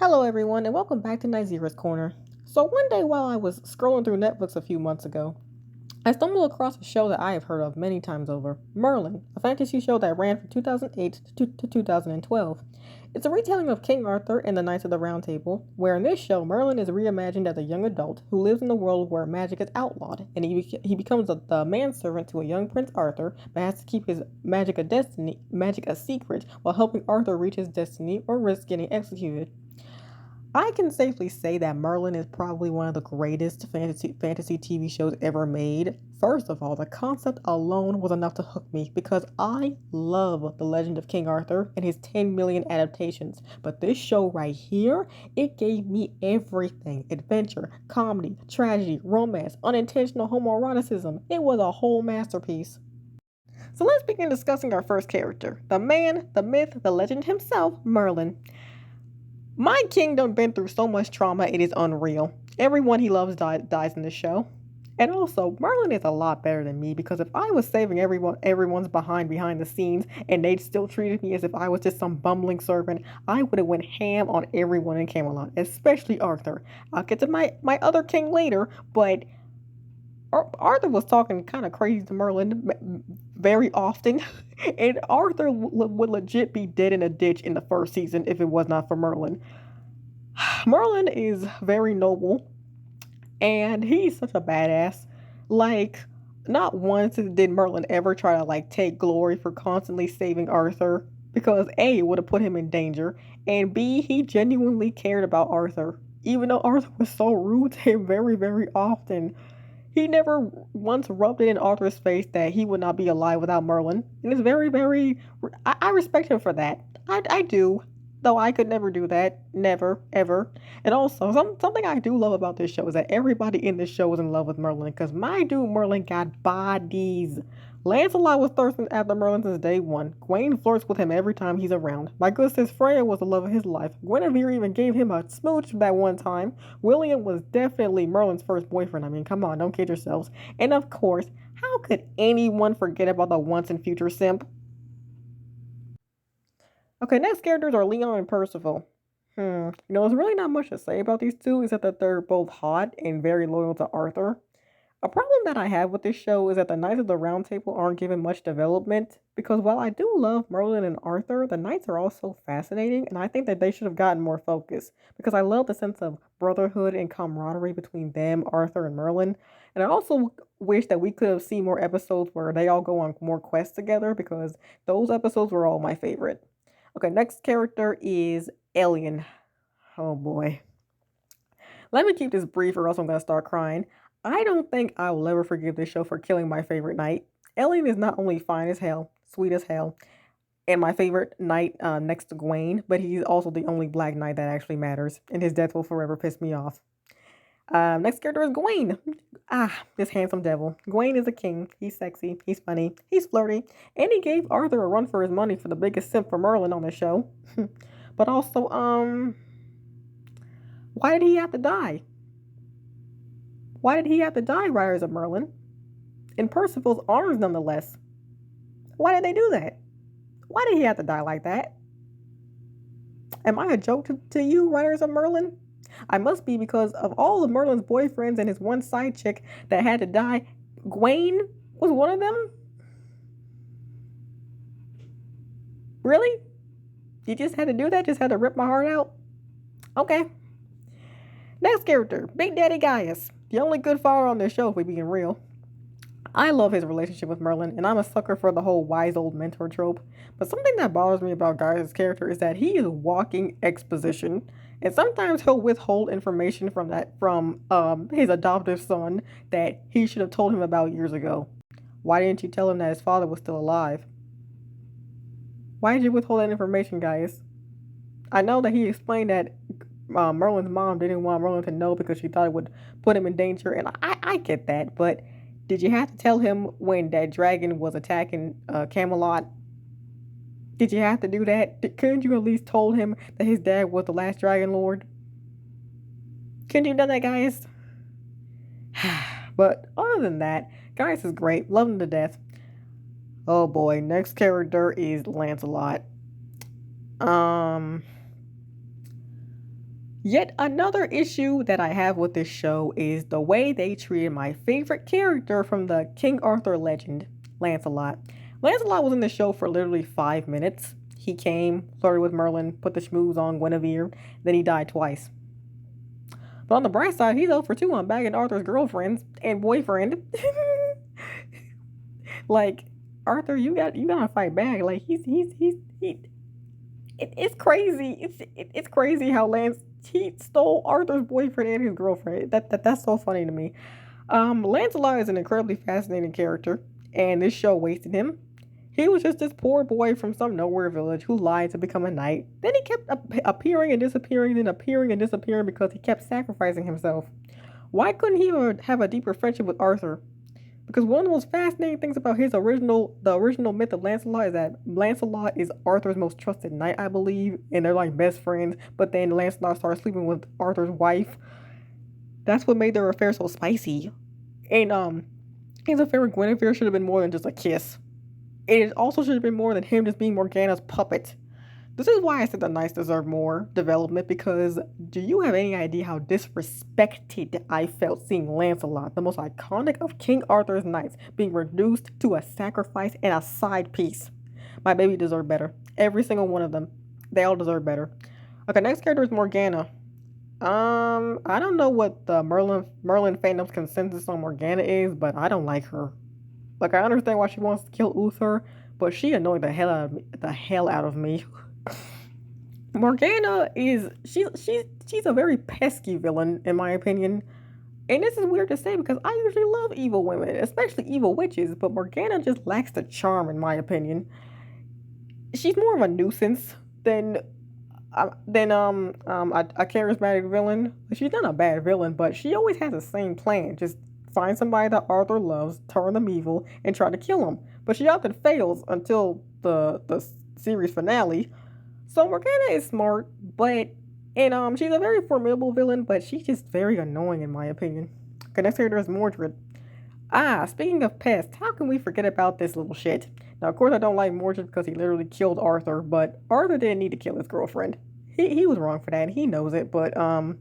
Hello, everyone, and welcome back to Nigeria's Corner. So, one day while I was scrolling through Netflix a few months ago, I stumbled across a show that I have heard of many times over, Merlin, a fantasy show that ran from 2008 to 2012. It's a retelling of King Arthur and the Knights of the Round Table, where in this show, Merlin is reimagined as a young adult who lives in a world where magic is outlawed, and he becomes the manservant to a young Prince Arthur, but has to keep his magic a secret, while helping Arthur reach his destiny or risk getting executed. I can safely say that Merlin is probably one of the greatest fantasy TV shows ever made. First of all, the concept alone was enough to hook me because I love the legend of King Arthur and his 10 million adaptations. But this show right here, it gave me everything: adventure, comedy, tragedy, romance, unintentional homoeroticism. It was a whole masterpiece. So let's begin discussing our first character, the man, the myth, the legend himself, Merlin. My kingdom been through so much trauma, it is unreal. Everyone he loves dies in this show. And also, Merlin is a lot better than me because if I was saving everyone's behind the scenes and they'd still treated me as if I was just some bumbling servant, I would have went ham on everyone in Camelot, especially Arthur. I'll get to my other king later, but Arthur was talking kind of crazy to Merlin very often, and Arthur would legit be dead in a ditch in the first season if it was not for Merlin. Merlin is very noble, and he's such a badass. Like, not once did Merlin ever try to take glory for constantly saving Arthur, because A, it would have put him in danger, and B, he genuinely cared about Arthur, even though Arthur was so rude to him very, very often. He never once rubbed it in Arthur's face that he would not be alive without Merlin. And it's very, very. I respect him for that. I do. Though I could never do that. Never, ever. And also, something I do love about this show is that everybody in this show is in love with Merlin. Because my dude Merlin got bodies. Lancelot was thirsting after Merlin since day one. Gawain flirts with him every time he's around. My good sis Freya was the love of his life. Guinevere even gave him a smooch that one time. William was definitely Merlin's first boyfriend. I mean, come on, don't kid yourselves. And of course, how could anyone forget about the once and future simp? Okay, next characters are Leon and Percival. There's really not much to say about these two except that they're both hot and very loyal to Arthur. A problem that I have with this show is that the Knights of the Round Table aren't given much development because while I do love Merlin and Arthur, the Knights are also fascinating and I think that they should have gotten more focus because I love the sense of brotherhood and camaraderie between them, Arthur, and Merlin. And I also wish that we could have seen more episodes where they all go on more quests together because those episodes were all my favorite. Okay, next character is Alien. Oh boy. Let me keep this brief or else I'm going to start crying. I don't think I will ever forgive this show for killing my favorite knight. Ellen is not only fine as hell, sweet as hell, and my favorite knight next to Gawain, but he's also the only black knight that actually matters, and his death will forever piss me off. Next character is Gawain. This handsome devil. Gawain is a king. He's sexy. He's funny. He's flirty. And he gave Arthur a run for his money for the biggest simp for Merlin on the show. But also, why did he have to die? Why did he have to die, Riders of Merlin? In Percival's arms, nonetheless. Why did they do that? Why did he have to die like that? Am I a joke to you, Riders of Merlin? I must be because of all of Merlin's boyfriends and his one side chick that had to die, Gawain was one of them? Really? You just had to do that? Just had to rip my heart out? Okay. Next character, Big Daddy Gaius. The only good father on this show, if we're being real. I love his relationship with Merlin, and I'm a sucker for the whole wise old mentor trope. But something that bothers me about Gaius' character is that he is walking exposition, and sometimes he'll withhold information from his adoptive son that he should have told him about years ago. Why didn't you tell him that his father was still alive? Why did you withhold that information, Gaius? I know that he explained that Merlin's mom didn't want Merlin to know because she thought it would put him in danger, and I get that, but did you have to tell him when that dragon was attacking Camelot? Did you have to do that? Couldn't you at least told him that his dad was the last dragon lord? Couldn't you have done that, guys? But other than that, Gaius is great. Love him to death. Oh boy, next character is Lancelot. Um, Yet another issue that I have with this show is the way they treated my favorite character from the King Arthur legend, Lancelot. Lancelot was in the show for literally 5 minutes. He came, flirted with Merlin, put the schmooze on Guinevere, then he died twice. But on the bright side, he's 0 for 2 on bagging Arthur's girlfriends and boyfriend. Like, Arthur, you gotta fight back. Like it's crazy. It's crazy how Lance he stole Arthur's boyfriend and his girlfriend. That's so funny to me. Lancelot is an incredibly fascinating character, and this show wasted him. He was just this poor boy from some nowhere village who lied to become a knight. Then he kept appearing and disappearing, then appearing and disappearing because he kept sacrificing himself. Why couldn't he have a deeper friendship with Arthur? Because one of the most fascinating things about the original myth of Lancelot is that Lancelot is Arthur's most trusted knight, I believe, and they're like best friends. But then Lancelot started sleeping with Arthur's wife. That's what made their affair so spicy. And his affair with Guinevere should have been more than just a kiss. It also should have been more than him just being Morgana's puppet. This is why I said the knights deserve more development, because do you have any idea how disrespected I felt seeing Lancelot, the most iconic of King Arthur's knights, being reduced to a sacrifice and a side piece? My baby deserved better. Every single one of them. They all deserve better. Okay, next character is Morgana. I don't know what the Merlin fandom's consensus on Morgana is, but I don't like her. Like, I understand why she wants to kill Uther, but she annoyed the hell out of me. Morgana is she's a very pesky villain in my opinion. And this is weird to say because I usually love evil women, especially evil witches, but Morgana just lacks the charm in my opinion. She's more of a nuisance than a charismatic villain. She's not a bad villain, but she always has the same plan. Just find somebody that Arthur loves, turn them evil, and try to kill them. But she often fails until the series finale. So Morgana is smart, but and she's a very formidable villain, but she's just very annoying in my opinion. Okay, next character is Mordred. Speaking of pests, how can we forget about this little shit? Now, of course, I don't like Mordred because he literally killed Arthur, but Arthur didn't need to kill his girlfriend. He was wrong for that, and he knows it, but I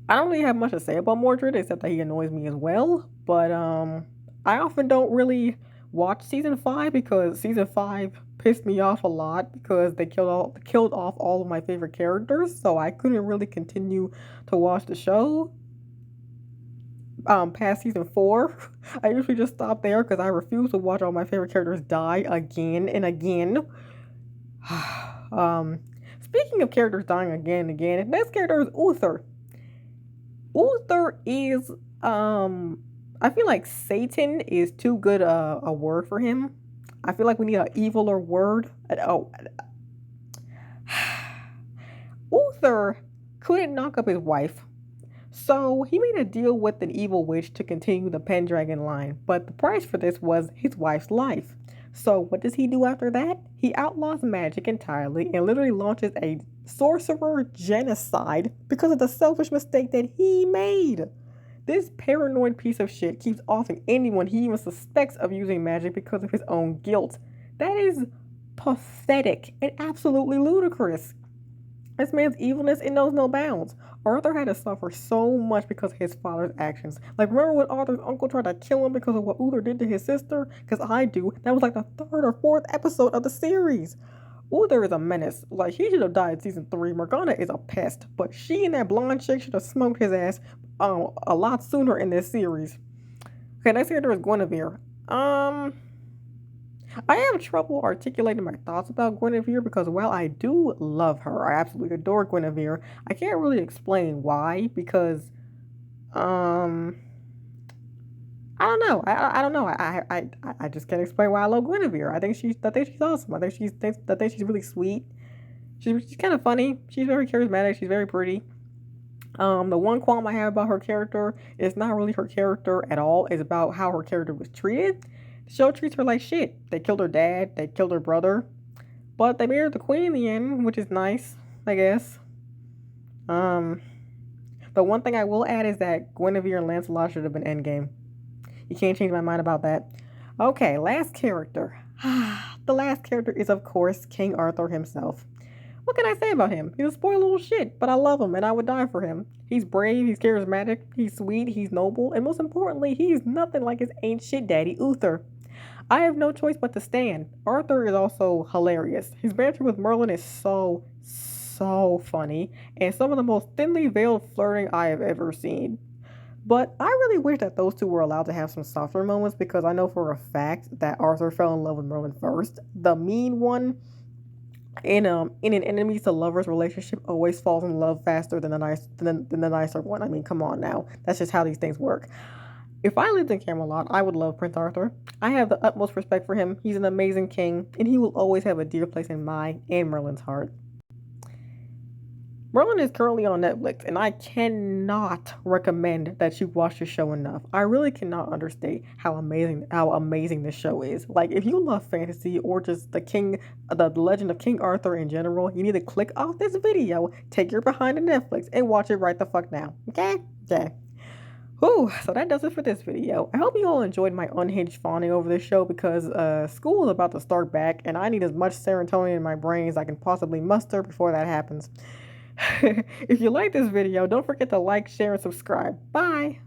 don't really have much to say about Mordred except that he annoys me as well. But I often don't really watch season 5 because season 5 pissed me off a lot because they killed off all of my favorite characters, so I couldn't really continue to watch the show past season 4. I usually just stop there because I refuse to watch all my favorite characters die again and again. Speaking of characters dying again and again, next character is Uther. Uther is I feel like Satan is too good a word for him. I feel like we need an eviler word. Oh, Uther couldn't knock up his wife, so he made a deal with an evil witch to continue the Pendragon line. But the price for this was his wife's life. So what does he do after that? He outlaws magic entirely and literally launches a sorcerer genocide because of the selfish mistake that he made. This paranoid piece of shit keeps offing anyone he even suspects of using magic because of his own guilt. That is pathetic and absolutely ludicrous. This man's evilness, it knows no bounds. Arthur had to suffer so much because of his father's actions. Like, remember when Arthur's uncle tried to kill him because of what Uther did to his sister? Because I do. That was like the 3rd or 4th episode of the series. Uther is a menace. Like, he should have died in season 3. Morgana is a pest. But she and that blonde chick should have smoked his ass a lot sooner in this series. Okay, next character is Guinevere. I have trouble articulating my thoughts about Guinevere because while I do love her, I absolutely adore Guinevere, I can't really explain why because I don't know. I don't know. I just can't explain why I love Guinevere. I think she's awesome. I think she's really sweet. She's kind of funny. She's very charismatic. She's very pretty. The one qualm I have about her character is not really her character at all. It's about how her character was treated. The show treats her like shit. They killed her dad. They killed her brother. But they made her the queen in the end, which is nice, I guess. The one thing I will add is that Guinevere and Lancelot should have been endgame. You can't change my mind about that. Okay, last character. The last character is, of course, King Arthur himself. What can I say about him? He's a spoiled little shit, but I love him and I would die for him. He's brave, he's charismatic, he's sweet, he's noble, and most importantly, he's nothing like his ain't shit daddy, Uther. I have no choice but to stand. Arthur is also hilarious. His banter with Merlin is so funny, and some of the most thinly veiled flirting I have ever seen. But I really wish that those two were allowed to have some softer moments because I know for a fact that Arthur fell in love with Merlin first. The mean one in an enemies to lovers relationship always falls in love faster than the nicer one. I mean, come on now. That's just how these things work. If I lived in Camelot, I would love Prince Arthur. I have the utmost respect for him. He's an amazing king, and he will always have a dear place in my and Merlin's heart. Merlin is currently on Netflix, and I cannot recommend that you watch the show enough. I really cannot understate how amazing this show is. Like, if you love fantasy or just the Legend of King Arthur in general, you need to click off this video, take your behind to Netflix, and watch it right the fuck now. Okay? Okay. Whew, so that does it for this video. I hope you all enjoyed my unhinged fawning over this show because school is about to start back and I need as much serotonin in my brain as I can possibly muster before that happens. If you like this video, don't forget to like, share, and subscribe. Bye!